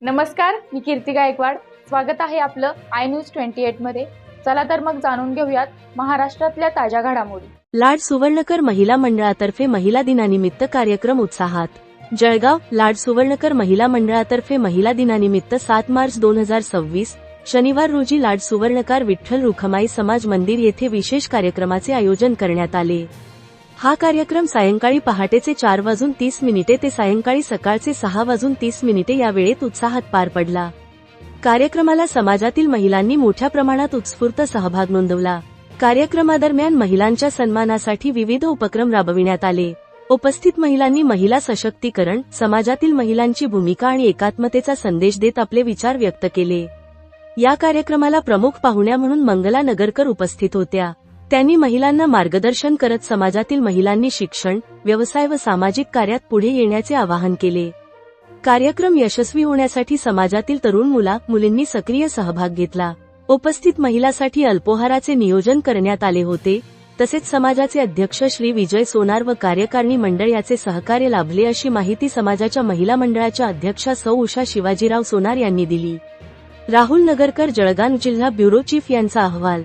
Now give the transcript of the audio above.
नमस्कार, मी कीर्ती गायकवाड. स्वागत आहे आपलं आय न्यूज 28 मध्ये. चला तर मग जाणून घेऊयात महाराष्ट्रातल्या ताज्या घडामोडी. लाड सुवर्णकर महिला मंडळातर्फे महिला दिनानिमित्त कार्यक्रम उत्साहात. जळगाव. लाड सुवर्णकर महिला मंडळातर्फे महिला दिनानिमित्त 7 मार्च 2026 शनिवार रोजी लाड सुवर्णकार विठ्ठल रुखमाई समाज मंदिर येथे विशेष कार्यक्रमाचे आयोजन करण्यात आले. हा कार्यक्रम सायंकाळी पहाटेचे 4:30 ते सायंकाळी सकाळचे 6:30 या वेळेत उत्साहात पार पडला. कार्यक्रमाला समाजातील महिलांनी मोठ्या प्रमाणात उत्स्फूर्त सहभाग नोंदवला. कार्यक्रमादरम्यान महिलांच्या सन्मानासाठी विविध उपक्रम राबविण्यात आले. उपस्थित महिलांनी महिला सशक्तीकरण, समाजातील महिलांची भूमिका आणि एकात्मतेचा संदेश देत आपले विचार व्यक्त केले. या कार्यक्रमाला प्रमुख पाहुण्या म्हणून मंगला नगरकर उपस्थित होत्या. त्यांनी महिलांना मार्गदर्शन करत समाजातील महिलांनी शिक्षण, व्यवसाय व सामाजिक कार्यात पुढे येण्याचे आवाहन केले. कार्यक्रम यशस्वी होण्यासाठी समाजातील तरुण मुलींनी सक्रिय सहभाग घेतला. उपस्थित महिलांसाठी अल्पोहाराचे नियोजन करण्यात आले होते. तसेच समाजाचे अध्यक्ष श्री विजय सोनार व कार्यकारिणी मंडळ याचे सहकार्य लाभले अशी माहिती समाजाच्या महिला मंडळाच्या अध्यक्षा सौ उषा शिवाजीराव सोनार यांनी दिली. राहुल नगरकर, जळगाव जिल्हा ब्युरो चीफ यांचा अहवाल.